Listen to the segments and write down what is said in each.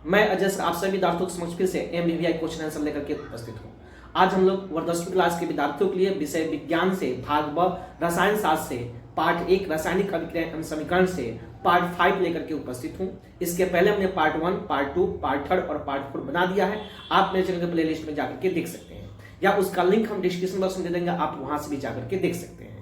मैं अजय सर आप सभी विद्यार्थियों के समक्ष फिर से MBBI क्वेश्चन आंसर लेकर के उपस्थित हूँ। आज हम लोग 10वीं क्लास के विद्यार्थियों के लिए विषय विज्ञान से भाग ब रसायन शास्त्र से पार्ट 1 रासायनिक अभिक्रिया एवं समीकरण से पार्ट 5 लेकर के उपस्थित हूँ। इसके पहले हमने पार्ट 1, पार्ट 2, पार्ट 3 और पार्ट 4 बना दिया है। आप मेरे चैनल के प्ले लिस्ट में जाकर के देख सकते हैं या उसका लिंक हम डिस्क्रिप्शन बॉक्स में दे देंगे, आप वहां से भी जाकर के देख सकते हैं।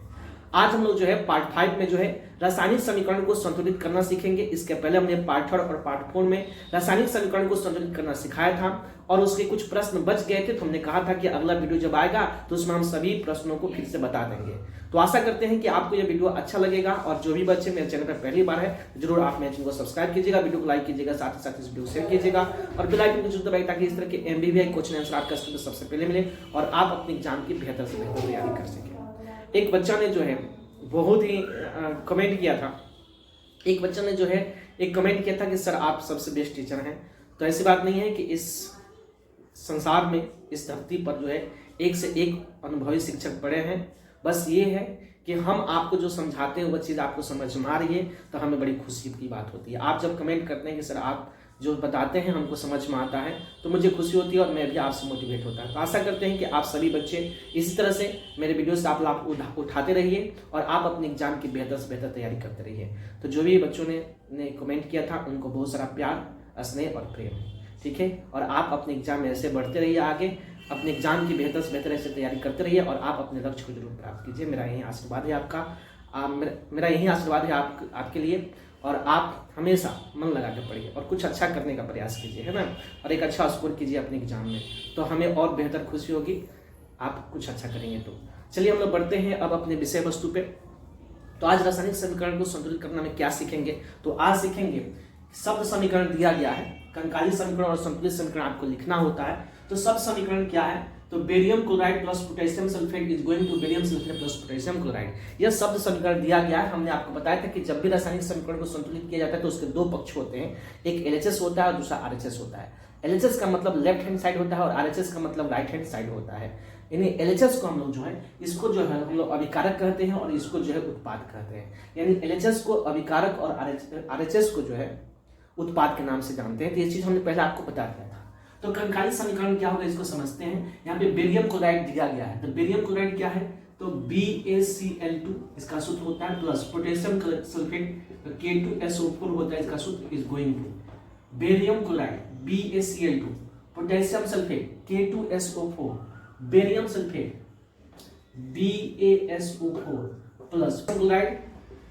आज हम लोग जो है पार्ट 5 में जो है रासायनिक समीकरण को संतुलित करना सीखेंगे। इसके पहले हमने पार्ट 3 और पार्ट 4 में रासायनिक समीकरण को संतुलित करना सिखाया था और उसके कुछ प्रश्न बच गए थे, तो हमने कहा था कि अगला वीडियो जब आएगा तो उसमें हम सभी प्रश्नों को फिर से बता देंगे। तो आशा करते हैं कि आपको यह वीडियो अच्छा लगेगा और जो भी बच्चे मेरे चैनल पर पहली बार है जरूर आप मेरे चैनल को सब्सक्राइब कीजिएगा, वीडियो को लाइक कीजिएगा, साथ ही साथ इस वीडियो को शेयर कीजिएगा और बेल आइकन को जरूर दबाइए ताकि इस तरह के MBBI क्वेश्चन आंसर आपका स्कूल में सबसे पहले मिले और आप अपनी एग्जाम की बेहतर से बेहतर तैयारी कर सकें। एक बच्चा ने जो है बहुत ही कमेंट किया था, एक बच्चा ने जो है एक कमेंट किया था कि सर आप सबसे बेस्ट टीचर हैं। तो ऐसी बात नहीं है कि इस संसार में, इस धरती पर जो है एक से एक अनुभवी शिक्षक पड़े हैं। बस ये है कि हम आपको जो समझाते हैं वो चीज़ आपको समझ में आ रही है तो हमें बड़ी खुशी की बात होती है। आप जब कमेंट करते हैं कि सर आप जो बताते हैं हमको समझ में आता है तो मुझे खुशी होती है और मैं भी आपसे मोटिवेट होता है। तो आशा करते हैं कि आप सभी बच्चे इसी तरह से मेरे वीडियो से आप लाभ उठाते रहिए और आप अपने एग्जाम की बेहतर से बेहतर तैयारी करते रहिए। तो जो भी बच्चों ने कमेंट किया था उनको बहुत सारा प्यार, स्नेह और प्रेम, ठीक है। और आप अपने एग्जाम में ऐसे बढ़ते रहिए आगे, अपने एग्जाम की बेहतर से बेहतर ऐसे तैयारी करते रहिए और आप अपने लक्ष्य को जरूर प्राप्त कीजिए। मेरा यही आशीर्वाद है आपका, मेरा यही आशीर्वाद है आपके लिए। और आप हमेशा मन लगा के पढ़िए और कुछ अच्छा करने का प्रयास कीजिए, है ना, और एक अच्छा स्कोर कीजिए अपने एग्जाम में, तो हमें और बेहतर खुशी होगी आप कुछ अच्छा करेंगे। तो चलिए हम लोग बढ़ते हैं अब अपने विषय वस्तु पे। तो आज रासायनिक समीकरण को संतुलित करना में क्या सीखेंगे, तो आज सीखेंगे शब्द समीकरण दिया गया है, कंकाली समीकरण और संतुलित समीकरण आपको लिखना होता है। तो शब्द समीकरण क्या है, तो barium chloride plus potassium sulphate is going to barium sulphate plus potassium chloride, यह शब्द समीकरण दिया गया है। हमने आपको बताया था कि जब भी रासायनिक समीकरण को संतुलित किया जाता है तो उसके दो पक्ष होते हैं, एक LHS होता है और दूसरा RHS होता है। LHS का मतलब लेफ्ट हैंड साइड होता है और RHS का मतलब राइट हैंड साइड होता है। यानी LHS को हम लोग जो है इसको जो है हम लोग अभिकारक कहते हैं और इसको जो है उत्पाद कहते हैं। यानी LHS को अभिकारक और RHS को जो है उत्पाद के नाम से जानते हैं। तो ये चीज हमने पहले आपको बता दिया था। तो कंकाली समीकरण क्या होगा इसको समझते हैं। यहाँ पे बेरियम क्लोराइड दिया गया है, तो बेरियम क्लोराइड क्या है, तो BaCl2 इसका सूत्र होता है प्लस पोटेशियम सल्फेट K2SO4 होता है, इसका सूत्र is going to barium chloride BaCl2 potassium sulphate K2SO4 barium sulphate BaSO4 plus chloride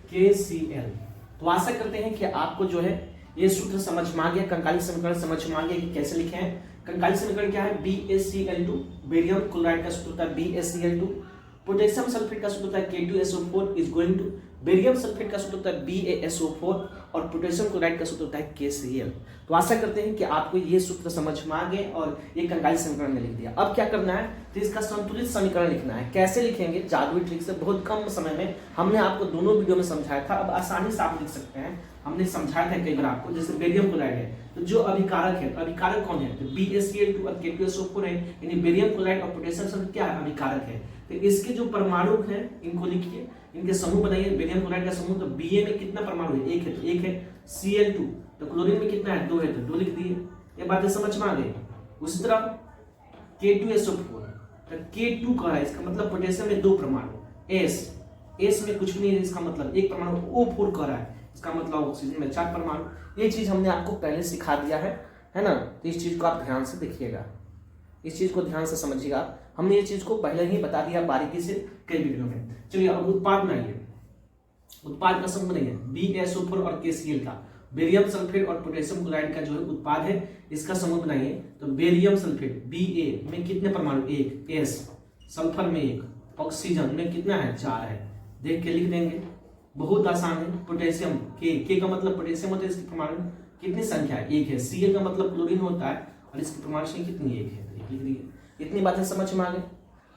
KCl। तो आशा करते हैं कि आपको जो है ये सूत्र समझ में आ गया, कंकाली समीकरण समझ में आ गया कि कैसे लिखे हैं। कंकाली समीकरण क्या है, BaCl2 बेरियम क्लोराइड का सूत्र होता है BaCl2, पोटेशियम सल्फेट का सूत्र होता है K2SO4 is going to barium sulphate का सूत्र होता है BaSO4 और पोटेशियम क्लोराइड का सूत्र होता है KCl। तो आशा करते हैं कि आपको ये सूत्र समझ में आ गए और ये कंकाली समीकरण में लिख दिया। अब क्या करना है, तो इसका संतुलित समीकरण लिखना है। कैसे लिखेंगे, जादुई ट्रिक से, बहुत कम समय में हमने आपको दोनों वीडियो में समझाया था, अब आसानी से आप लिख सकते हैं। हमने समझाया था कई बार आपको, जैसे बेरियम क्लोराइड है तो जो अभिकारक है, तो अभिकारक कौन है, तो BaCl2 और K2SO4 है, यानी बेरियम क्लोराइड और पोटेशियम सल्फेट क्या है, अभिकारक है। तो इसके जो परमाणु हैं इनको लिखिए, इनके समूह बनाइए। बेरियम क्लोराइड का समूह, तो Ba में कितना परमाणु है, एक है, तो एक है। Cl2 तो क्लोरीन में कितना है, 2 है, तो 2 लिख दिए। ये बातें समझ में आ गई। उसी तरह K2SO4 तो K2 का है, इसका मतलब पोटेशियम में 2 परमाणु, S में कुछ नहीं है, इसका मतलब एक परमाणु, O4 का है, इसका मतलब ऑक्सीजन में 4 परमाणु। ये चीज हमने आपको पहले सिखा दिया है ना। तो इस चीज को आप ध्यान से देखिएगा, इस चीज को ध्यान से समझिएगा। हमने ये चीज को पहले ही बता दिया बारीकी से कई वीडियो में। चलिए अब उत्पाद बनाइए। उत्पाद का समूह बनाइए BaSO4 और KCl का, बेरियम सल्फेट और पोटेशियम क्लोराइड का जो है उत्पाद है, इसका समूह बनाइए। तो बेरियम सल्फेट Ba में कितने परमाणु, 1, S सल्फर में 1, ऑक्सीजन में कितना है, 4 है, देख के लिख देंगे, बहुत आसान है। पोटेशियम K का मतलब पोटेशियम होता है, इसकी परमाणु कितनी संख्या है, 1 है। Cl का मतलब क्लोरीन होता है और इसकी परमाणु संख्या कितनी, 1 है, लिख दिए। इतनी बातें समझ में आ गई।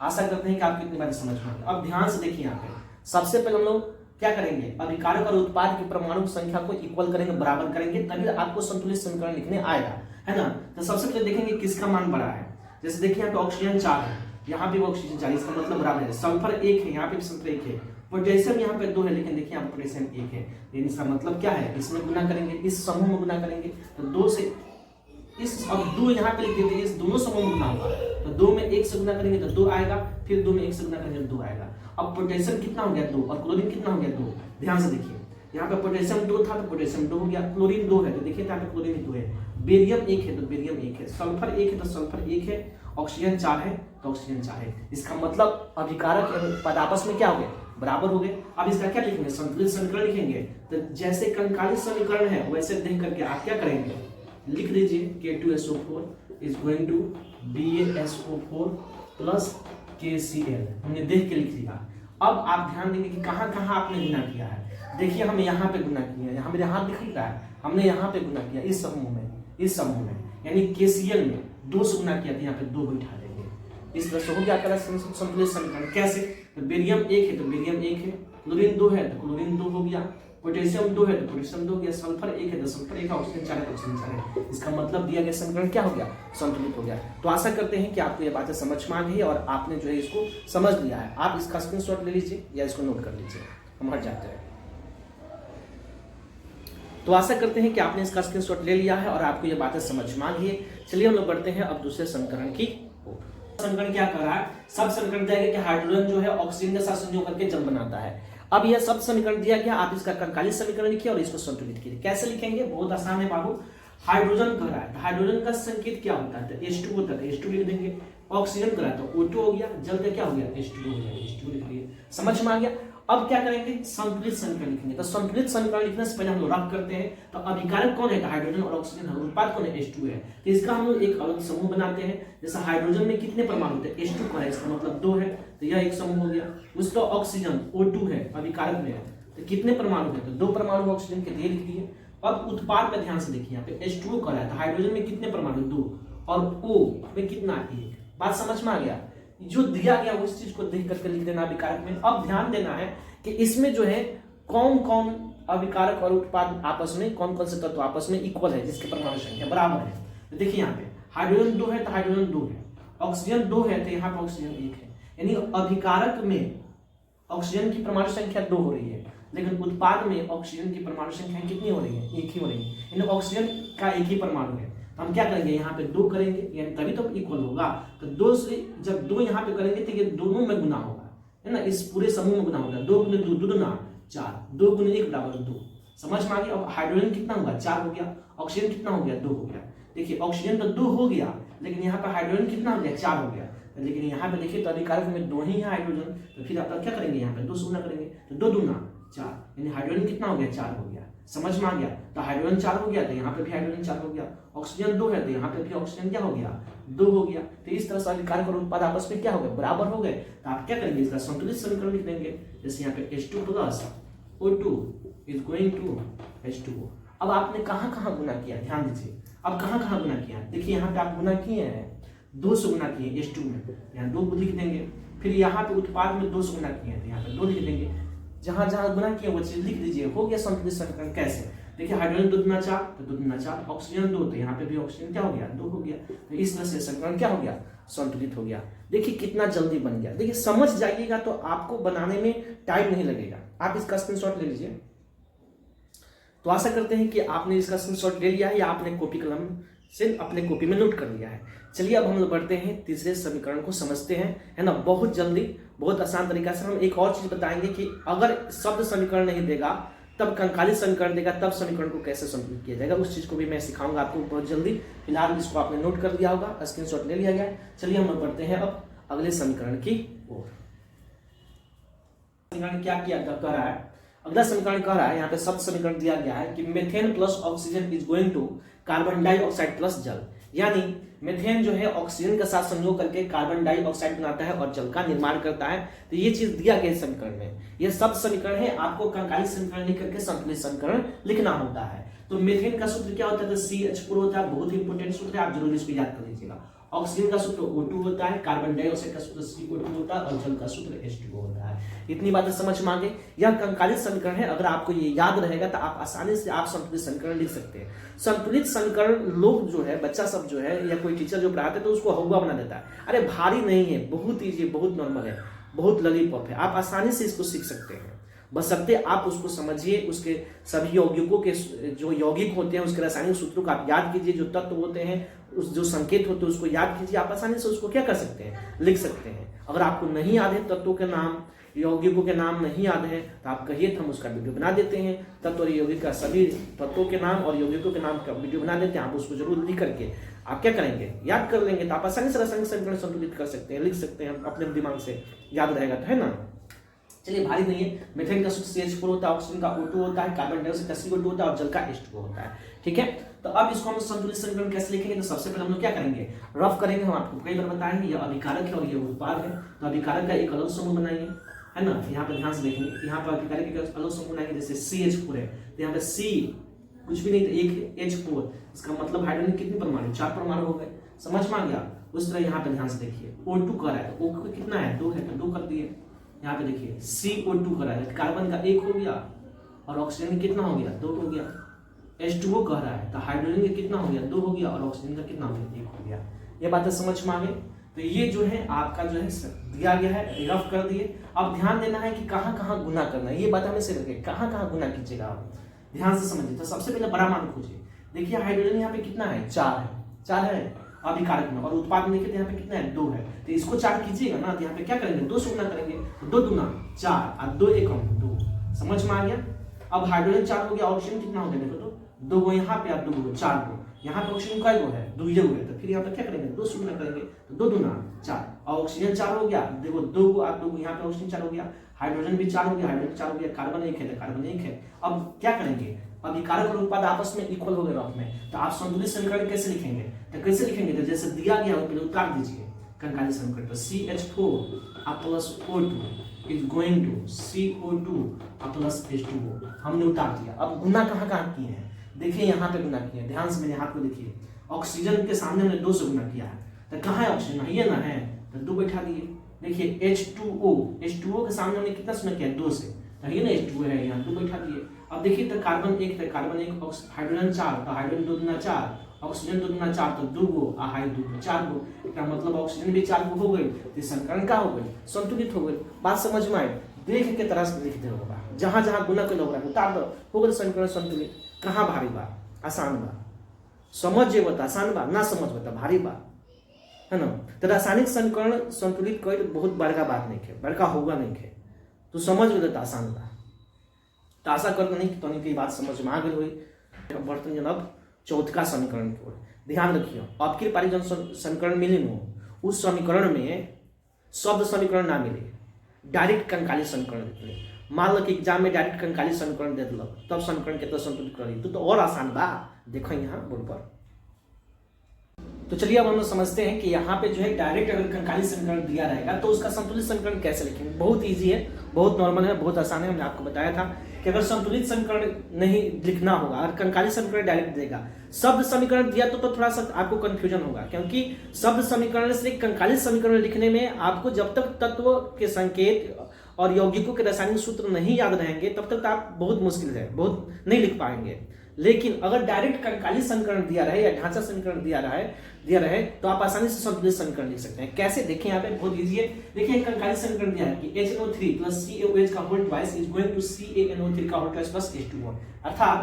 आशा करते हैं कि आपको इतनी बातें समझ में आ गई। अब ध्यान से देखिए, यहाँ पे सबसे पहले हम लोग क्या करेंगे, अभिकारक और उत्पाद की परमाणु संख्या को इक्वल करेंगे, बराबर करेंगे, तभी आपको संतुलित समीकरण लिखने आएगा, है ना। तो सबसे पहले देखेंगे किसका मान बड़ा है। जैसे देखिए यहाँ पे ऑक्सीजन 4 है, यहाँ पे ऑक्सीजन 4, इसका मतलब बराबर है। सल्फर 1 है, यहाँ पे सल्फर 1 है। पोटेशियम यहाँ पे 2 है, लेकिन देखिए यहाँ पोटेशियम 1 है, लेकिन इसका मतलब क्या है, इसमें गुना करेंगे, इस समूह में गुना करेंगे, तो 2 से इस अब 2 यहाँ पे लिख देते हैं, इस दोनों समूह में गुना होगा, तो 2 में 1 से गुना करेंगे तो 2 आएगा, फिर 2 में 1 से गुना करेंगे तो 2 आएगा। अब पोटेशियम कितना हो गया 2 और क्लोरीन कितना हो गया 2। ध्यान से देखिए, यहाँ पे पोटेशियम 2 था तो पोटेशियम 2 हो गया, क्लोरीन 2 है तो देखिए यहाँ पे क्लोरीन 2 है, बेरियम 1 है तो बेरियम 1 है, सल्फर 1 है तो सल्फर 1 है, ऑक्सीजन 4 है तो ऑक्सीजन 4 है। इसका मतलब अभिकारक पद आपस में क्या हो गए, बराबर हो गए। अब इसका क्या लिखेंगे, संतुलित समीकरण लिखेंगे। तो जैसे कंकाली समीकरण है वैसे देख करके आप क्या करेंगे, लिख दीजिए K2SO4 is going to BaSO4 plus KCl, हमने देख के लिख दिया। अब आप ध्यान देंगे कि कहाँ कहाँ आपने गुना किया है। देखिए हम यहाँ पे गुना किया है, यहाँ मेरे हाथ दिख रहा है, हमने यहाँ पे गुना किया इस समूह में, इस समूह में यानी KCl में 2 से गुना किया तो यहाँ पे 2 बैठा देंगे। इस तरह से हो गया संतुलित समीकरण। कैसे, तो बेरियम 1 है तो बेरियम 1 है, क्लोरीन 2 है तो क्लोरीन 2 हो गया, पोटेशियम 2 है तो पोटेशियम 2 हो गया, सल्फर 1 है तो सल्फर 1 है, ऑक्सीजन 4 है तो ऑक्सीजन 4 है। इसका मतलब दिया गया समीकरण क्या हो गया, संतुलित हो गया। तो आशा करते हैं कि आपको ये बातें समझ में आ गई और आपने जो है इसको समझ लिया है। आप इसका स्क्रीनशॉट ले लीजिए या इसको नोट कर लीजिए, हम हट जाते हैं। तो आशा करते हैं कि आपने इसका स्क्रीनशॉट ले लिया है और आपको ये बातें समझ में आ गई है। चलिए हम लोग बढ़ते हैं अब दूसरे समीकरण की ओर। समीकरण क्या कर रहा है, सब समीकरण दिया गया कि हाइड्रोजन जो है ऑक्सीजन के साथ संयोग करके जल बनाता है। अब यह सब समीकरण दिया गया, आप इसका कंकाली समीकरण लिखिए और इसको संतुलित कीजिए। कैसे लिखेंगे, बहुत आसान है बाबू। हाइड्रोजन कह रहा है, हाइड्रोजन का संकेत क्या होता है, तो H2 होता है, H2 लिख देंगे। ऑक्सीजन कह रहा है तो O2 हो गया, जल का क्या हो गया H2 हो गया, H2 लिख दिए। समझ में आ गया। अब क्या करेंगे, संतुलित समीकरण लिखेंगे। तो संतुलित समीकरण लिखने से पहले हम लोग रफ करते हैं। तो अभिकारक कौन है, हाइड्रोजन और ऑक्सीजन है, उत्पाद कौन है H2 है। तो इसका हम लोग एक अलग समूह बनाते हैं। जैसे हाइड्रोजन में कितने परमाणु होते हैं, H2 का है, इसका मतलब 2 है, तो यह एक समूह हो गया। उसका ऑक्सीजन O2 है, अभिकारक में है, तो कितने परमाणु है, तो 2 परमाणु ऑक्सीजन के लिए लिख दिए। अब उत्पाद में ध्यान से देखिए, यहाँ पे H2O कर रहा है तो हाइड्रोजन में कितने परमाणु, 2, और O में कितना, 1। बात समझ में आ गया। जो दिया गया उस चीज को देख करके लिख देना अभिकारक में। अब ध्यान देना है कि इसमें जो है कौन कौन अभिकारक और उत्पाद आपस में, कौन कौन से तत्व आपस में इक्वल है, जिसके परमाणु संख्या बराबर है। तो देखिए यहाँ पे हाइड्रोजन 2 है तो हाइड्रोजन 2 है, ऑक्सीजन 2 है तो यहाँ पे ऑक्सीजन 1 है। यानी अभिकारक में ऑक्सीजन की परमाणु संख्या 2 हो रही है, लेकिन उत्पाद में ऑक्सीजन की परमाणु संख्या कितनी हो रही है, 1 ही हो रही है। यानी ऑक्सीजन का 1 ही परमाणु है। तो हम क्या करेंगे, यहाँ पे 2 करेंगे, यानी तभी तो इक्वल होगा। तो 2 से जब 2 यहाँ पे करेंगे तो ये दोनों में गुना होगा, है ना, इस पूरे समूह में गुना होगा। 2 गुने 2 2 गुना 4, 2 गुने 1 बराबर 2। समझ में आ गया। अब हाइड्रोजन कितना हुआ, 4 हो गया, ऑक्सीजन कितना हो गया, 2 हो गया। देखिए ऑक्सीजन तो 2 हो गया, लेकिन यहाँ पे हाइड्रोजन कितना हो गया, 4 हो गया। लेकिन यहाँ पे देखिए तो अभिकारक में 2 ही है हाइड्रोजन, तो फिर आप क्या करेंगे, यहाँ पे 2 से गुना करेंगे तो 2 दूना 4, यानी हाइड्रोजन कितना हो गया, 4 हो गया। समझ में आ गया। तो हाइड्रोजन 4 हो गया तो यहाँ पे भी हाइड्रोजन 4 हो गया, ऑक्सीजन 2 है तो यहाँ पे भी ऑक्सीजन क्या हो गया, 2 हो गया। तो इस तरह से अभिकारक और उत्पाद आपस में क्या हो गए, बराबर हो गए। तो आप क्या करेंगे, इसका संतुलित समीकरण लिख देंगे। जैसे यहाँ पे H2 plus O2 is going to H2O। अब आपने कहाँ कहाँ गुना किया, ध्यान दीजिए। अब कहाँ कहाँ गुना किया, देखिए यहाँ पे आप गुना किए हैं, 2 से गुना किए H2 में, यहाँ 2 लिख देंगे। फिर यहाँ पे उत्पाद में 2 से गुना किए तो यहाँ पे 2 लिख देंगे। जहां जहां गुना किया वो चीज लिख दीजिए, हो गया संतुलित समीकरण। कैसे, देखिए हाइड्रोजन 2 दूना 4 तो 2 दूना 4, ऑक्सीजन 2 तो यहाँ पे भी ऑक्सीजन क्या हो गया, 2 हो गया। तो इस तरह से समीकरण क्या हो गया, संतुलित हो गया। देखिए कितना जल्दी बन गया। देखिए समझ जाइएगा तो आपको बनाने में टाइम नहीं लगेगा। आप इसका स्क्रीनशॉट ले लीजिए। तो आशा करते हैं कि आपने इसका स्क्रीनशॉट ले लिया है या आपने कॉपी कलम से अपने कॉपी में नोट कर लिया है। चलिए अब हम लोग बढ़ते हैं तीसरे समीकरण को समझते हैं, है ना, बहुत जल्दी, बहुत आसान तरीका से। हम एक और चीज बताएंगे कि अगर शब्द समीकरण नहीं देगा तब कंकाली समीकरण देगा, तब समीकरण को कैसे संतुलित किया जाएगा, उस चीज को भी मैं सिखाऊंगा आपको बहुत जल्दी। फिलहाल इसको आपने नोट कर दिया होगा, स्क्रीनशॉट ले लिया गया। चलिए हम लोग बढ़ते हैं अब अगले समीकरण की ओर। समीकरण क्या किया कह रहा है, अगला समीकरण कह रहा है, यहाँ पे शब्द समीकरण दिया गया है कि methane plus oxygen is going to carbon dioxide plus जल। यानी मेथेन जो है ऑक्सीजन के साथ संयोग करके कार्बन डाइऑक्साइड बनाता है और जल का निर्माण करता है। तो ये चीज दिया गया समीकरण में। ये सब समीकरण है, आपको कंकाली समीकरण लिख करके संतुलित समीकरण लिखना होता है। तो मेथेन का सूत्र क्या होता है, तो CH4 होता है, बहुत ही इंपॉर्टेंट सूत्र है, आप जरूर इसको याद कर लीजिएगा। ऑक्सीजन का सूत्र O2 होता है, कार्बन डाइऑक्साइड का सूत्र CO2 होता है और जल का सूत्र H2O होता है। इतनी बातें समझ में आ गई। यह कंकाली समीकरण है, अगर आपको ये याद रहेगा तो आप आसानी से आप संतुलित समीकरण लिख सकते हैं। संतुलित समीकरण लोग जो है, बच्चा सब जो है या कोई टीचर जो पढ़ाते हैं तो उसको हवा बना देता है। अरे भारी नहीं है, बहुत ईजी, बहुत नॉर्मल है, बहुत ललीपॉप है, आप आसानी से इसको सीख सकते हैं। बशर्ते आप उसको समझिए, उसके सभी यौगिकों के जो यौगिक होते हैं उसके रासायनिक सूत्रों को आप याद कीजिए, जो तत्व होते हैं उस जो संकेत होते हैं उसको याद कीजिए, आप आसानी से उसको क्या कर सकते हैं, लिख सकते हैं। अगर आपको नहीं याद है तत्वों के नाम, यौगिकों के नाम नहीं याद है तो आप कहिए तो हम उसका वीडियो बना देते हैं। तत्व और यौगिक का सभी तत्वों के नाम और यौगिकों के नाम का वीडियो बना देते हैं। आप उसको जरूर लिख करके आप क्या करेंगे, याद कर लेंगे तो आप आसानी से रासायनिक समीकरण संतुलित कर सकते हैं, लिख सकते हैं, अपने दिमाग से याद रहेगा तो, है ना। चलिए भारी नहीं है। मीथेन का सूत्र CH4 होता है, ऑक्सीजन का O2 होता है, कार्बन डाइऑक्साइड का CO2 होता है और जल का H2O होता है। ठीक है, तो अब इसको हम संतुलित समीकरण कैसे लिखेंगे, तो सबसे पहले हम लोग क्या करेंगे, रफ करेंगे। हम आपको कई बार बताए हैं, ये अभिकारक है और ये उत्पाद है, तो अभिकारक का एक अलग समूह बनाएंगे, है ना। यहाँ पर ध्यान से देखेंगे, यहाँ पर अभिकारक का अलग समूह बनाएंगे, जैसे CH4 है तो यहाँ पे C कुछ भी नहीं तो एक H4, इसका मतलब हाइड्रोजन कितने परमाणु, 4 परमाणु हो गए, समझ में आ गया। उस तरह यहाँ पे ध्यान से देखिए O2 कर रहा है तो O कितना है, 2 है तो 2 कर दिए। यहाँ पे देखिए CO2 कर रहा है, कार्बन का 1 हो गया और ऑक्सीजन कितना हो गया, 2 हो गया। H2O कह रहा है तो हाइड्रोजन का कितना हो गया, 2 हो गया और ऑक्सीजन का कितना हो गया, 1 हो गया। ये बातें समझ में आ गई। तो ये जो है आपका जो है दिया गया है, रफ कर दिए। अब ध्यान देना है कि कहाँ कहाँ गुना करना है, ये बात हमें से रखे, कहाँ कहाँ गुना कीजिएगा आप ध्यान से समझिए। तो सबसे पहले बड़ा मान खोजिए। देखिए हाइड्रोजन यहाँ पे कितना है, 4 है, 4 है अभिकारक में, और उत्पाद में देखिए यहाँ पे कितना है, 2 है। तो इसको 4 कीजिएगा ना, तो यहाँ पे क्या करेंगे, 2 से गुना करेंगे, तो 2 दूना 4 और 2 एकम 2, समझ में आ गया। अब हाइड्रोजन 4 हो गया, ऑक्सीजन कितना हो गया, देखो तो 2 गो यहाँ पे और 2 गो 4 गो, यहाँ पे ऑक्सीजन का गो है, 2 गो है, तो फिर यहाँ पे क्या करेंगे, 2 से गुना करेंगे, तो 2 दूना 4 और ऑक्सीजन 4 हो गया, देखो 2 गो और 2 गो, यहाँ पे ऑक्सीजन 4 हो गया, हाइड्रोजन भी 4 हो गया, हाइड्रोजन 4 हो गया, कार्बन 1 है तो कार्बन 1 है। अब क्या करेंगे, अभिकारक और उत्पाद आपस में इक्वल हो गए रफ में, तो आप संतुलित समीकरण कैसे लिखेंगे, तो कैसे लिखेंगे, तो जैसे दिया गया है पहले उतार दीजिए कंकाली समीकरण पर, CH4 plus O2 is going to CO2 plus H2O, हमने उतार दिया। अब गुना कहाँ कहाँ किए हैं, देखिए यहाँ पे गुना किए हैं, ध्यान से मेरे हाथ को देखिए, ऑक्सीजन के सामने हमने 2 से गुना किया है, तो कहाँ है ऑक्सीजन, ये ना है, तो 2 बैठा दिए। देखिए H2O के सामने हमने कितना से गुना किया, 2 से, तो ये ना H2O है, यहाँ 2 बैठा दिए। अब देखिए तो कार्बन 1 तो कार्बन 1, हाइड्रोजन 4 तो हाइड्रोजन 2 दूना 4, ऑक्सीजन 2 दूना 4 तो 2 गो और हाइड 2 4 गो, इसका मतलब ऑक्सीजन भी 4 गो हो गई, तो समीकरण का हो गई, संतुलित हो गई। बात समझ में आई, देख के तरह से लिख दे होगा, जहां जहां गुना के लोग उतार दो, हो गई समीकरण संतुलित। कहाँ भारी बा, आसान बा, समझ जे बता आसान बा, ना समझ बता भारी बा, है ना। तो रासायनिक समीकरण संतुलित कोई बहुत बड़का बात नहीं है, बड़का होगा नहीं है, तो समझ में तो आसान बा। तो आशा करते नहीं कि तो की बात समझ में आ गई हुई। बढ़ते जनाब चौथा समीकरण की ओर ध्यान रखिए। आपके पारी जो समीकरण मिले न, उस समीकरण में शब्द समीकरण ना मिले, डायरेक्ट कंकाली समीकरण मिले। मान लो कि एग्जाम में डायरेक्ट कंकाली समीकरण दे दिलक, तब समीकरण कितना संतुलित करी तो और आसान बा। देखो यहाँ बोर्ड पर, तो चलिए अब हम लोग समझते हैं कि यहाँ पे जो है डायरेक्ट अगर कंकाली समीकरण दिया रहेगा तो उसका संतुलित समीकरण कैसे लिखेंगे। बहुत इजी है, बहुत नॉर्मल है, बहुत आसान है। हमने आपको बताया था कि अगर संतुलित समीकरण नहीं लिखना होगा, अगर कंकाली समीकरण डायरेक्ट देगा, शब्द समीकरण दिया तो थोड़ा सा आपको कंफ्यूजन होगा, क्योंकि शब्द समीकरण से कंकाली समीकरण लिखने में आपको जब तक तत्व के संकेत और यौगिकों के रासायनिक सूत्र नहीं याद रहेंगे तब तक आप बहुत मुश्किल है, बहुत नहीं लिख पाएंगे। लेकिन अगर डायरेक्ट कंकाली समीकरण दिया रहे या ढांचा समीकरण दिया रहे तो आप आसानी से संतुलित समीकरण लिख सकते हैं। कैसे, देखिए यहाँ पे बहुत इजी है। देखिए कंकाली समीकरण दिया है कि HNO3 प्लस CaOH का whole twice is going to CaNO3 का होल ट्वाइस प्लस H2O, अर्थात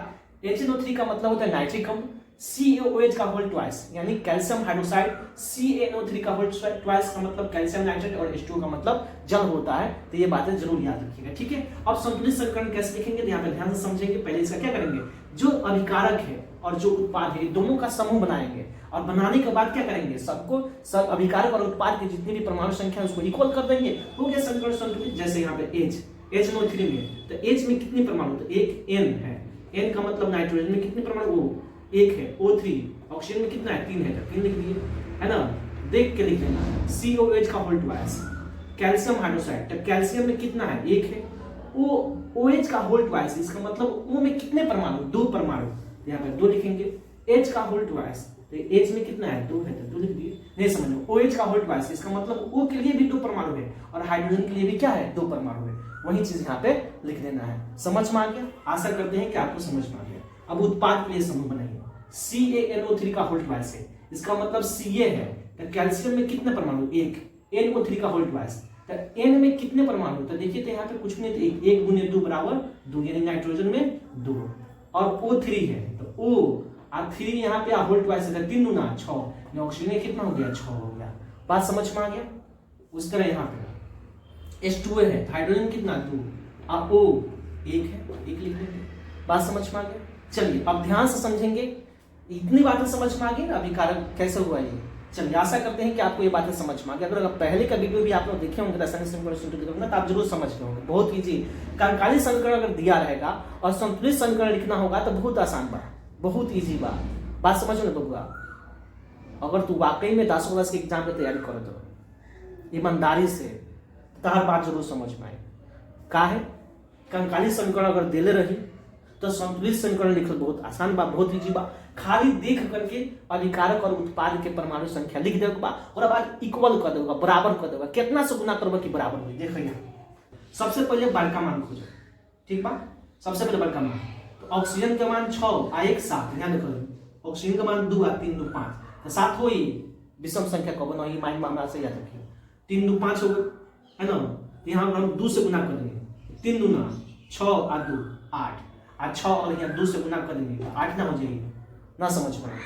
HNO3 का मतलब होता है नाइट्रिक अम्ल, CaOH का होल ट्वाइस यानी कैल्शियम हाइड्रोक्साइड, CaNO3 का होल ट्वाइस का मतलब कैल्शियम नाइट्रेट और H2O का मतलब जल होता है। तो ये बातें जरूर याद रखिएगा, ठीक है। अब संतुलित समीकरण कैसे लिखेंगे, तो यहाँ पे ध्यान से समझेंगे। पहले इसका क्या करेंगे, जो अभिकारक है और जो उत्पाद है दोनों का समूह बनाएंगे, और बनाने के बाद क्या करेंगे, सब अभिकारक और उत्पाद की जितनी भी परमाणु संख्या है उसको इक्वल कर देंगे, हो गया समीकरण संतुलित। जैसे यहाँ पे HNO3 में, तो H में कितने परमाणु, तो एक N है, N का मतलब नाइट्रोजन में कितने परमाणु, O 1 है, O3 ऑक्सीजन में कितना है, 3 है, तो 3 लिख दिए, है ना। देख के लिख लेना, COH का होल ट्वाइस, कैल्शियम हाइड्रोक्साइड, तो कैल्शियम में कितना है, 1 है, OH का होल ट्वाइस, इसका मतलब O में कितने परमाणु, 2 परमाणु, यहाँ पे 2 लिखेंगे। H का होल ट्वाइस, तो H में कितना है, 2 है, तो 2 लिख दिए। नहीं समझ लो, OH का होल ट्वाइस, इसका मतलब O के लिए भी 2 परमाणु है और हाइड्रोजन के लिए भी क्या है, 2 परमाणु है। वही चीज यहाँ पे लिख देना है। समझ में आ गया, आशा करते हैं कि आपको समझ में आ गया। अब उत्पाद के लिए समूह बनाइए, CaNO3 का होल ट्वाइस है, इसका मतलब Ca है, तो कैल्शियम में कितने परमाणु, 1, NO3 का होल ट्वाइस, एन में कितने परमाणु, तो देखिए तो यहाँ पे कुछ नहीं, तो एक गुने 2 बराबर 2, यानी नाइट्रोजन में 2, और O3 है तो O और 3 यहाँ पे होल ट्वाइस है, 3 गुना 6, ऑक्सीजन कितना हो गया 6 हो गया। बात समझ में आ गया। उस तरह यहाँ पे H2O है, हाइड्रोजन कितना 2 और O 1 है, 1 लिख लेंगे। बात समझ में आ गया। चलिए अब ध्यान से समझेंगे, इतनी बातें समझ में आ गई ना अभी कारण कैसे हुआ ये। चलिए आशा करते हैं कि आपको ये बातें समझ में आ गई। अगर पहले का वीडियो भी आप लोग देखे होंगे रासायनिक समीकरण तो आप जरूर समझ गए होंगे, बहुत ईजी। कंकाली समीकरण अगर दिया रहेगा और संतुलित समीकरण लिखना होगा तो बहुत आसान बात, बहुत ईजी बात समझो ना बबुआ। अगर तू वाकई में 10 क्लास के एग्जाम की तैयारी करो तो ईमानदारी से तो हर बात जरूर समझ में आए। का है कंकाली समीकरण अगर दिले रही तो संतुलित समीकरण लिखल बहुत आसान बा, बहुत ईजी बा। खाली देख करके अभिकारक और उत्पाद के परमाणु संख्या लिख देगा और बाद इक्वल कर देगा, बराबर कर देगा। कितना से गुना करबा कि बराबर हो। देखो यहाँ सबसे पहले बड़का मान खोजो, ठीक बा। सबसे पहले बड़का मान तो ऑक्सीजन के मान 6 और 1 7, ध्यान रखो। ऑक्सीजन के मान 2 और 3 2 5 तो 7 हो ही विषम संख्या कब ना, ये माइंड में हमरा से याद रखिए। 3 2 5 हो गए है ना, यहाँ हम 2 से गुना कर देंगे, 3 दूना 6 और 2 8 और 6 और यहाँ 2 से गुना कर देंगे 8 ना हो जाएगी। ना समझ में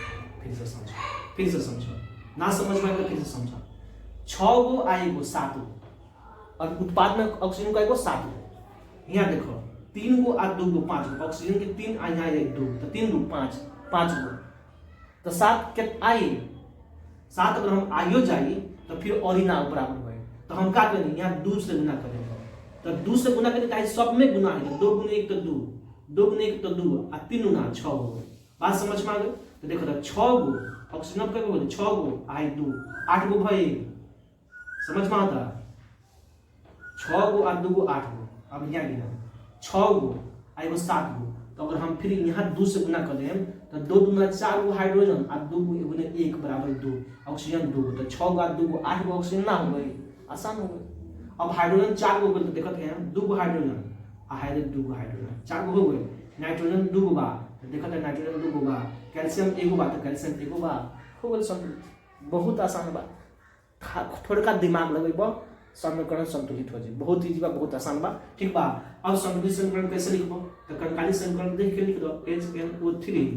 फिर से समझो, फिर से समझो, ना समझ में फिर से समझो। 6 गो आएगो 7 और उत्पाद में ऑक्सीजन का आएगो 7 गो। यहाँ देखो 3 गो और 2 गो 5 गो, ऑक्सीजन के 3 आ यहाँ 1 2 तो 3 2 5 5 गो तो 7 के आई 7 अगर हम आइयो जाइए तो फिर और ही ना बराबर हुए तो हम क्या करेंगे यहाँ 2 से गुना करेंगे। तो 2 से गुना करेंगे सब में गुना है, 2 गुने 1 तो 2, 2 गुने 1 तो 2 और 3 गुना 6 हो। बात समझ में आ गई। तो देखो तो 6 गो ऑक्सीजन का बोले 6 गो आई 2 8 गो भाई, समझ में आता 6 गो और 2 गो 8 गो। अब यहाँ गिना 6 गो आई गो 7 गो, तो अगर हम फिर यहाँ 2 से गुना कर दें तो 2 दूना 4 गो हाइड्रोजन और 2 गुने 1 बराबर 2, ऑक्सीजन 2 गो तो 6 गो और 2 गो 8 गो ऑक्सीजन ना हो गई, आसान हो गई। अब हाइड्रोजन 4 गो तो देखते हैं 2 गो हाइड्रोजन और 2 गो हाइड्रोजन 4 गो हो गए। नाइट्रोजन 2 गो बा तो देखते हैं नाइट्रोजन 2 गो बा, कैल्शियम 1 गो बा तो कैल्शियम 1 गो बा, हो गई संतुलित। बहुत आसान बा, थोड़ा दिमाग लगेबा समीकरण संतुलित हो जाए, बहुत ईजी बा, बहुत आसान बा, ठीक बा। अब संतुलित समीकरण कैसे लिखबो तो कंकाली समीकरण देख के लिख दो HNO3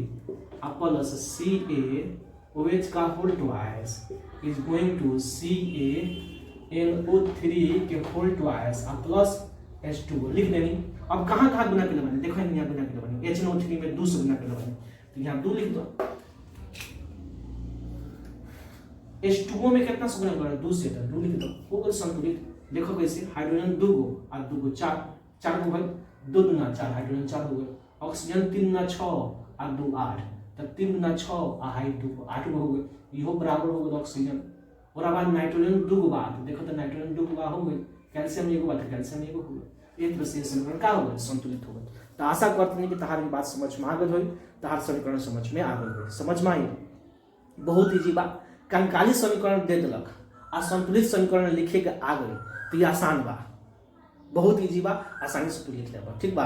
प्लस CaOH का whole twice is going to CaNO3 के होल ट्वाइस प्लस H2O लिख देनी। अब कहाँ गुना के लिए बने, देखो यहाँ गुना के लिए बने, HNO3 में 2 से गुना के लिए बने तो यहाँ 2 लिख दो। H2O में कितना से गुना कर 2 से, तो 2 लिख दो, हो गया संतुलित। देखो कैसे हाइड्रोजन 2 गो और 2 गो 4 गो भाई 2 दूना 4 हाइड्रोजन 4 हो गए। ऑक्सीजन 3 दूना 6 और 2 8 तो 3 दूना 6 और हाई 2 8 गो हो गए, इहो बराबर हो गए ऑक्सीजन। और अब नाइट्रोजन 2 गो बात देखो तो नाइट्रोजन 2 गो बा हो गए, कैल्शियम 1 गो बात कैल्शियम 1 गो हो गए। एक तरह से समीकरण का हो गया संतुलित हो गया। तो आशा करते हैं कि तहार बात समझ में आ गई होई, तहार समीकरण समझ में आ गई, समझ में आई। बहुत ईजी बा, कंकाली समीकरण दे दिलक आ संतुलित समीकरण लिखे के आ गई तो ये आसान बा, बहुत ईजी बा, आसानी से तू लिख लेबा, ठीक बा।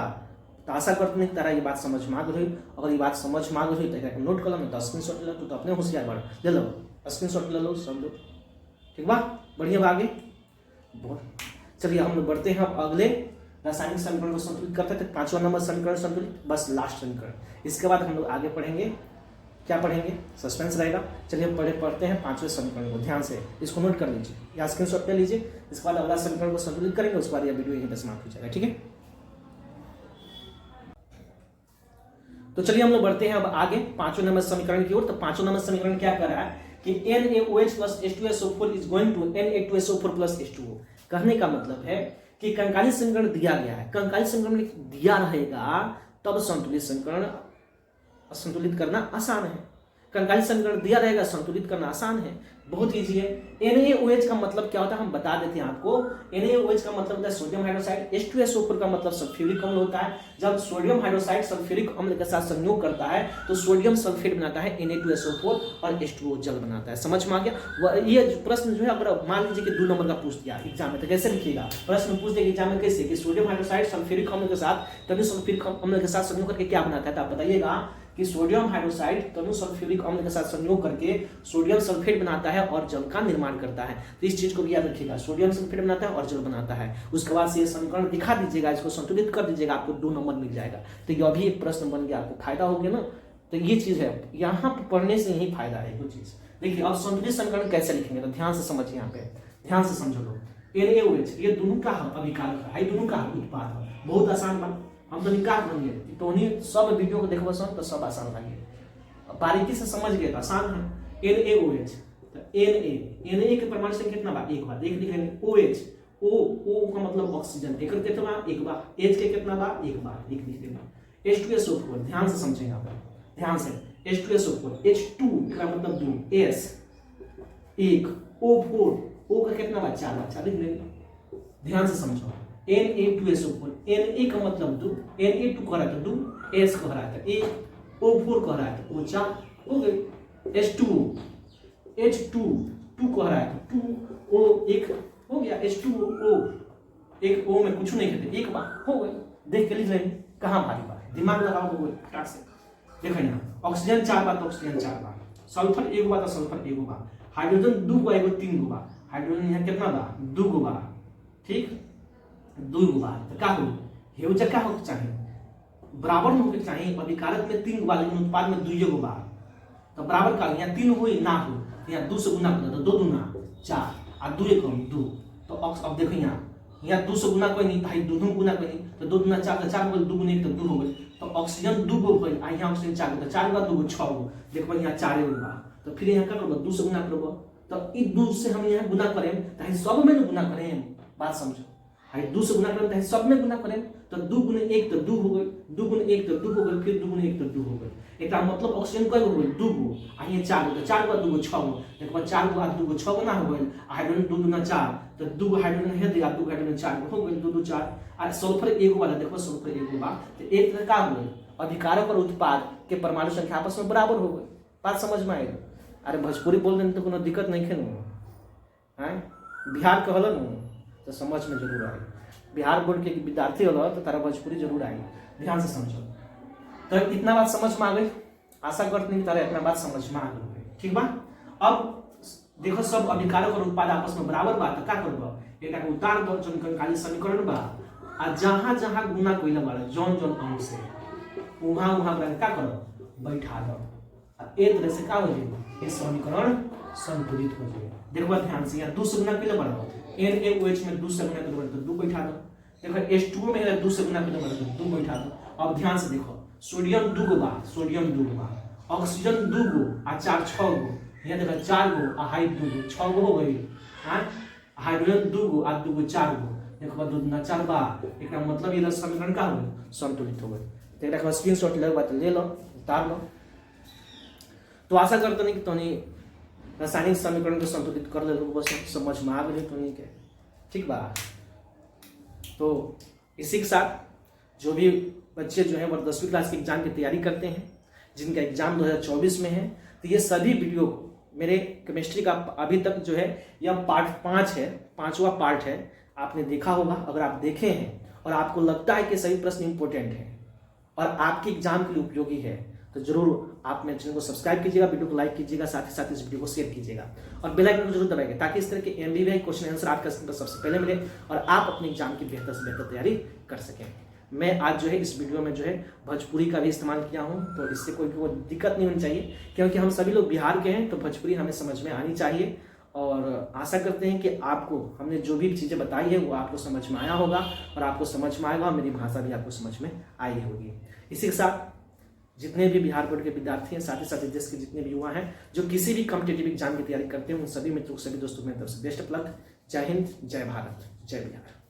तो आशा करते हैं कि तारा ये बात समझ में आ गई। अगर ये बात समझ में आ गई तो एक नोट कर लो, तो स्क्रीनशॉट ले लो, तो अपने होशियार बड़ ले लो, स्क्रीनशॉट ले लो सब लोग, ठीक बा। बढ़िया बा आगे चलिए हम लोग बढ़ते हैं। अब अगले रासायनिक समीकरण को संतुलित करते थे, 5वां नंबर समीकरण संतुलित, बस लास्ट समीकरण। इसके बाद हम लोग आगे पढ़ेंगे, क्या पढ़ेंगे सस्पेंस रहेगा। चलिए पढ़ते हैं 5वें समीकरण को, ध्यान से इसको नोट कर लीजिए या स्क्रीनशॉट ले लीजिए। इसके बाद अगला समीकरण को संतुलित करेंगे, उसके बाद यह वीडियो यहीं पर समाप्त हो जाएगा, ठीक है। तो चलिए हम लोग बढ़ते हैं अब आगे 5वें नंबर समीकरण की ओर। तो 5वां नंबर समीकरण क्या कर रहा है कि NaOH plus H2SO4 is going to Na2SO4 plus H2O। कहने का मतलब है कि कंकाली समीकरण दिया गया है, कंकाली समीकरण दिया रहेगा तब संतुलित समीकरण संतुलित करना आसान है। कंकाली समीकरण दिया रहेगा, संतुलित करना आसान है, बहुत इजी है। NaOH का मतलब क्या होता है हम बता देते हैं आपको। NaOH का मतलब होता है सोडियम हाइड्रोक्साइड, H2SO4 का मतलब सल्फ्यूरिक अम्ल होता है। जब सोडियम हाइड्रोक्साइड सल्फ्यूरिक अम्ल के साथ संयोग करता है तो सोडियम सल्फेट बनाता है Na2SO4 और H2O जल बनाता है, समझ में आ गया। ये प्रश्न जो है अगर मान लीजिए कि 2 नंबर का पूछ दिया एग्जाम में तो कैसे लिखिएगा, प्रश्न पूछ देगा एग्जाम में कैसे कि सोडियम हाइड्रोक्साइड सल्फ्यूरिक अम्ल के साथ, तभी सल्फ्यूरिक अम्ल के साथ संयोग करके क्या बनाता है, तो आप बताइएगा कि सोडियम हाइड्रोक्साइड तनु सल्फ्यूरिक अम्ल के साथ संयोग करके सोडियम सल्फेट बनाता है और जल का निर्माण करता है। तो इस चीज को भी याद रखिएगा, सोडियम सल्फेट बनाता है और जल बनाता है। उसके बाद से ये समीकरण दिखा दीजिएगा, इसको संतुलित कर दीजिएगा, आपको 2 नंबर मिल जाएगा। तो यह भी एक प्रश्न बन गया, आपको फायदा हो गया ना। तो ये चीज है, यहाँ पर पढ़ने से यही फायदा है कुछ चीज। देखिए अब संतुलित समीकरण कैसे लिखेंगे, तो ध्यान से समझिए, यहाँ पे ध्यान से समझो लोग। NaOH ये दोनों का अभिकारक है, दोनों का उत्पाद है। बहुत आसान बात, हम तो निकाल बन गए, तो उन्हीं सब वीडियो को देखो सन तो सब आसान लगे, बारीकी से समझ गए तो आसान है। NaOH, तो Na के परमाणु संख्या कितना बा, एक बार एक लिखेंगे। OH, O का मतलब ऑक्सीजन, एक कितना बा, एक बार। H के कितना बा, एक बार, एक लिख देंगे। H2SO4, ध्यान से समझेंगे आप, ध्यान से। H2SO4, H2 का मतलब 2, S 1, O4, O का कितना बा, 4 बा, 4 लिख लेंगे। ध्यान से समझो। Na2SO4, Na का मतलब 2, Na2 कह रहा है तो 2, S कह रहा है 1, O4 कह रहा है तो 4 हो गए। H2 2 कह रहा है तो 2, O 1 हो गया। H2O, एक O में कुछ नहीं कहते, एक बार हो गए। देख के लिख लेंगे, कहाँ भारी बात है, दिमाग लगाओ हो गए फटाक से। देखो यहाँ ऑक्सीजन 4 बार तो ऑक्सीजन 4 बार, सल्फर 1 बार तो सल्फर 1 बार, हाइड्रोजन 2 बार 3 बार, हाइड्रोजन यहाँ कितना बार, 2 बार, ठीक 2 बार। तो क्या हो हेउजा क्या होना चाहिए, बराबर होना चाहिए। अभिकारक में 3 बार लेकिन उत्पाद में 2 बार, तो बराबर का यहाँ 3 हो ना हो, यहाँ 2 से गुना कर दो, 2 दूना 4 और 2 कम 2। तो अब देखो यहाँ 2 से गुना कोई नहीं, भाई 2 गुना कोई नहीं, तो 2 दूना 4, 4 हो गए, 2 गुना 1 तो 2 हो गए। तो ऑक्सीजन 2 गो भाई, यहाँ ऑक्सीजन 4 गो, 4 बार 2 गो 6 गो, देखो यहाँ 4 गो। तो फिर यहाँ क्या करो, 2 से गुना करो, तो इस 2 से हम यहाँ गुना करें तो सब में गुना करें, बात समझो। हाई 2 से गुना करें तो सब में गुना करें, तो 2 गुने 1 तो 2 हो गए, 2 गुने 1 तो 2 हो गए, फिर 2 गुने 1 तो 2 हो गए। एक मतलब ऑक्सीजन कई हो गए, 2 गो, आ ये 4 गो, तो 4 बार 2 गो 6 गो, एक बार 4 गो आ 2 गो 6 गुना हो गए। हाइड्रोजन 2 दूना 4, तो 2 गो हाइड्रोजन है दिया, 2 हाइड्रोजन 4 गो हो गए, 2 2 4। और सल्फर 1 वाला देखो, सल्फर 1 बार, तो एक का हो गए, अभिकारक और उत्पाद के परमाणु संख्या आपस में बराबर हो गए। बात समझ में आएगा। अरे भोजपुरी बोल देने तो कोनो दिक्कत नहीं है ना, बिहार के हल तो समझ में जरूर आए। बिहार बोर्ड के विद्यार्थी हल तो तारा भोजपुरी जरूर आई, ध्यान से समझो। तो इतना बात समझ में आ गई, आशा करते हैं तारा इतना बात समझ में आ गई, ठीक बा। अब देखो सब अभिकारक और उत्पाद आपस में बराबर बा, तो क्या करबो, एक उतार दो जन कंकाली समीकरण बा, आ जहां जहां गुना कोइला बा जौन जौन अंक से वहां वहां क्या करो, बैठा दो। एक तरह से क्या हो जाएगा, ये समीकरण संतुलित हो जाएगा। देखो ध्यान से, यहाँ 2 से गुना किलो बढ़ाओ, NaOH में 2 से गुना किलो बढ़ाओ, 2 बैठा दो। देखो H2O में 2 से गुना किलो बढ़ाओ, 2 बैठा दो। अब ध्यान से देखो, सोडियम 2 गो बा, सोडियम 2 गो बा, ऑक्सीजन 2 गो आ 4 6 गो, यहाँ देखो 4 गो आ हाइड 2 गो 6 गो हो गई। हाइड्रोजन 2 गो आ 2 गो 4 गो, देखो 2 दूना 4 बा, एक मतलब ये समीकरण का हो गए, संतुलित हो गए। तो एक स्क्रीनशॉट ले बात ले लो, उतार लो। तो आशा करते नहीं कि तुमने रासायनिक समीकरण को संतुलित कर ले, बस समझ में आ गई तुमने के, ठीक बा। तो इसी के साथ जो भी बच्चे जो है वो 10वीं क्लास के एग्जाम की तैयारी करते हैं, जिनका एग्जाम 2024 में है, तो ये सभी वीडियो मेरे केमिस्ट्री का अभी तक जो है यह पार्ट 5 है, 5वां पार्ट है, आपने देखा होगा। अगर आप देखे हैं और आपको लगता है कि सभी प्रश्न इंपॉर्टेंट है और आपके एग्जाम के लिए उपयोगी है, तो जरूर आप मेरे चैनल को सब्सक्राइब कीजिएगा, वीडियो को लाइक कीजिएगा, साथ ही साथ इस वीडियो को शेयर कीजिएगा और बेल आइकन को जरूर दबाइएगा, ताकि इस तरह के MBBI क्वेश्चन आंसर आपका स्क्रीन पर सबसे पहले मिले और आप अपने एग्जाम की बेहतर से बेहतर तैयारी कर सकें। मैं आज जो है इस वीडियो में जो है भोजपुरी का भी इस्तेमाल किया हूँ, तो इससे कोई दिक्कत नहीं होनी चाहिए, क्योंकि हम सभी लोग बिहार के हैं, तो भोजपुरी हमें समझ में आनी चाहिए। और आशा करते हैं कि आपको हमने जो भी चीज़ें बताई है वो आपको समझ में आया होगा और आपको समझ में आएगा, मेरी भाषा भी आपको समझ में आई होगी। इसी के साथ जितने भी बिहार बोर्ड के विद्यार्थी हैं, साथ ही साथ देश के जितने भी युवा हैं जो किसी भी कॉम्पिटिटिव एग्जाम की तैयारी करते हैं, उन सभी मित्रों सभी दोस्तों में तरफ से बेस्ट ऑफ लक। जय हिंद, जय भारत, जय बिहार।